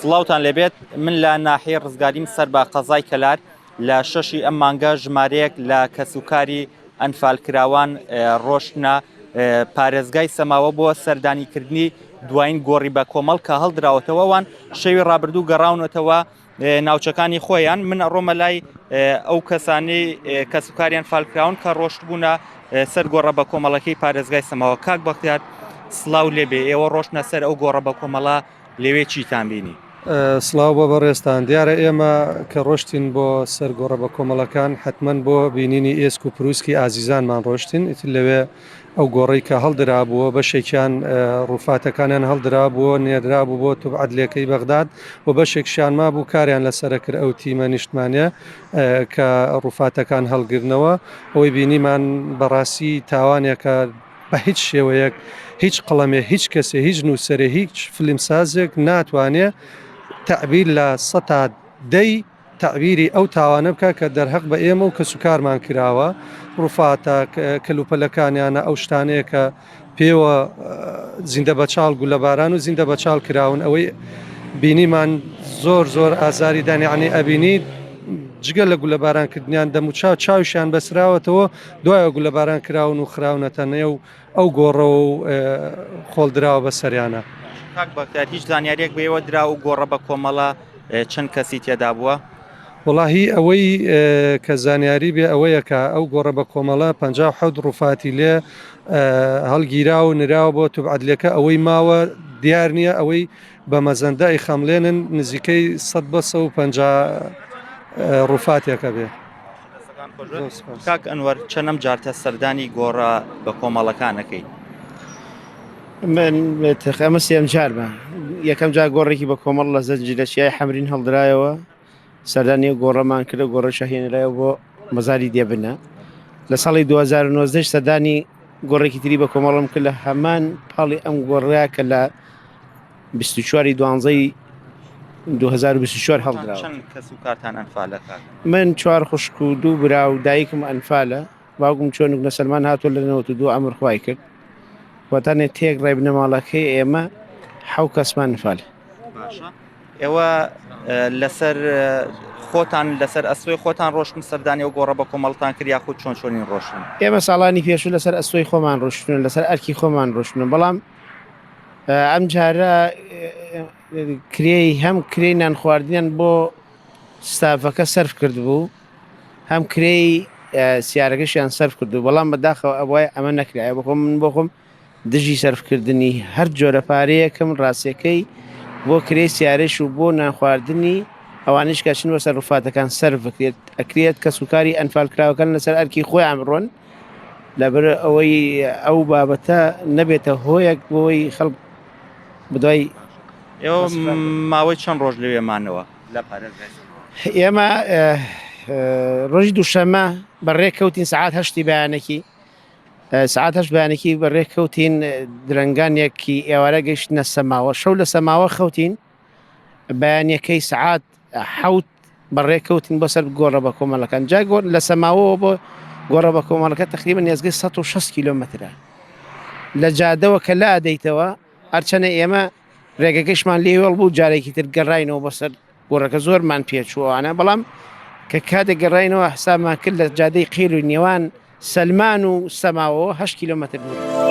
سڵاوتان لەبێت من لە ناحیە ڕزگاریم سەر بە قەزای کەلار لە شەشی ئەم مانگە ژمارەیەک لە کەسوکاری ئەنفالکراوان ڕۆشتنە پارێزگای سەماوە بۆ سەردانیکردنی دوایین گۆڕی بە کۆمەڵ کە هەڵدراوەتەوەوان شەوی ڕابردوو گەڕاونەتەوە ناوچەکانی خۆیان من ئەڕۆمە لای ئەو کەسانی کەسوکاریان فالکراون کە ڕۆشت بوونە سەر گۆڕە بە کۆمەڵەکەی پارێزگای سەماوە. کاک بەختیار سڵاو لێبێ، ئێوە ڕۆشتنە سەر ئەو گۆڕە بە کۆمەڵە لەوێ چیتان بینی؟ سڵاو بۆ بەڕێستان، دیارە ئێمە کە ڕۆشتین بۆ سەر گۆڕە بە کۆمەڵەکان حتمما بۆ بینینی ئێسک و پرووسکی ئازیزانمان ڕۆشتین. ئیتر لەوێ ئەو گۆڕی کە هەڵدرابووە بەشێکیان ڕووفاتەکانیان هەڵدرابووە نێدرابوو بۆ توبعەدلەکەی بەغداد و بەشێکشیان مابوو کاریان لەسەرە کرد ئەو تیمە نیشتمانە کە ڕووفاتەکان هەڵگرنەوە. ئەوەی بینیمان بەڕاستی تاوانێکە بە هیچ شێوەیەک هیچ قەڵەمێ هیچ کەسێ هیچ نووسەرێ هیچ فیلمسازێک ناتوانێت تعبیر لە سەتا دەی تعبیری ئەو تاوانە بکە کە دەرهەق بە ئێمە و کەسوکارمان کراوە ڕووفاتە کەلوپەلەکانیانە ئەو شتانەیە کە پێوە زیندە بەچاڵ گولە باران و زیندە بەچاڵ کراون. ئەوەی بینیمان زۆر زۆر ئازاری دانیعنی ئەبینی جگە لە گولە بارانکردنیان دەموچاو چاویشیان بەسراوەتەوە دوایە گولە باران کراون و خراونەتەنێ و ئەو گۆڕە و خۆڵدراوە بە سەریانە. کاک بەختیار هیچ زانیاریەک بەوە درا و گۆڕە بە کۆمەڵە چەند کەسی تێدا بووە؟ وڵاهی ئەوەی کە زانیاری بێ ئەوەیە کە ئەو گۆڕە بە کۆمەڵە 57 ڕووفاتی لێ هەڵگیرا و نراوە بۆ توبعەدلەکە ئەوەی ماوە دیار نییە. ئەوەی بە مەزەندای خەملێنن نزیکەی 150 ڕووفاتێکە بێ. کاک ئەنوەر چەندەم جارتە سەردانی گۆڕە بە کۆمەڵەکانەکەی؟ من ئەمە سێم جار بە یەکەم جار گۆڕێکی بە کۆمەڵ لە زەنجیرەچیای حەمرین هەڵدرایەوە سەردانی گۆڕەمان کرد گۆڕە شەهێنرایەوە بۆ مەزاری دێبنە. لە ساڵی 2009 سەردانی گۆڕێکی تری بە کۆمەڵم کرد لە هەمان پاڵی ئەم گۆڕەیە کە لە 24 دوانزەی 2024 هەڵدراوە. چەند کەسوکارتان ئەنفالە کاک؟ من 4 خوشک و 2 برا و دایکم ئەنفالە، باوکم چۆنک نەسەلمان هاتووە لە 92 ئەمر خوای کرد واتانێت تێک ڕێ بنە ماڵەکەی ئێمە 7 کەسمان ئەنفالە. باشە ئێوە لەسەر خۆتان لەسەر ئەسوی خۆتان ڕۆشتن سەردانی و گۆڕە بە کۆمەڵتان کرد یاخود چۆن چۆنین ڕۆشتن؟ ئێمە ساڵانی پێشوو لەسەر ئەسوی خۆمان ڕۆشتن لەسەر ئەرکی خۆمان ڕۆشتن، بەڵام ئەم جارە کرێی هەم کرێی نان خواردنیان بۆ ستافەکە سەرف کرد بوو هەم کرێی سیارەکەشیان سەرف کردو، بەڵام بەداخەوە ئەوە ئەمە نەکرایە بۆ خۆم من بۆ خۆم دژی سەرفکردنی هەر جۆرە پارەیەکەم ڕاستیەکەی بۆ کرێی سیارش و بۆ نان خواردنی ئەوانش کەچن وەسەر ڕووفاتەکان سەرف بکرێت ئەکرێت کە سوکاری ئەنفالکراوەکان لەسەر ئەرکی خۆی ئەمڕۆن لەبەر ئەوەی ئەو بابەتە نەبێتە هۆیەک بۆی خەڵک بدوای. ئێوە ماوەی چەند ڕۆژ لەوێمانەوە لە پارێزگای؟ ئێمە ڕۆژی دووشەمە بەڕێککەوتین سعات 8 بەیانێکی سعات 8 بەیانێکی بەڕێککەوتین درنگانێکی ئێوارە گەیشتنە سەماوە شەو لە سەماوە خەوتین بەیانەکەی سعات 7 بەڕێککەوتین بۆ سەر گۆڕە بە کۆمەڵەکان جا لە سەماوەوە بۆ گۆڕە بە کۆمەڵەکە تقریبا نێزگەی 160 کیلۆمەترە لە جادەوە کە لا دەیتەوە هەرچەنە ئێمە ڕێگەکەشمان لێوەڵ بوو جارێکی تر گەڕاینەوە بەسەر گۆڕەکە زۆرمان پێچووانە، بەڵام کە کاتێک گەڕاینەوە حسابمان کرد لە جادەی قیر و نێوان سەلمان و سەماوە 8 کیلۆمەتر بوو.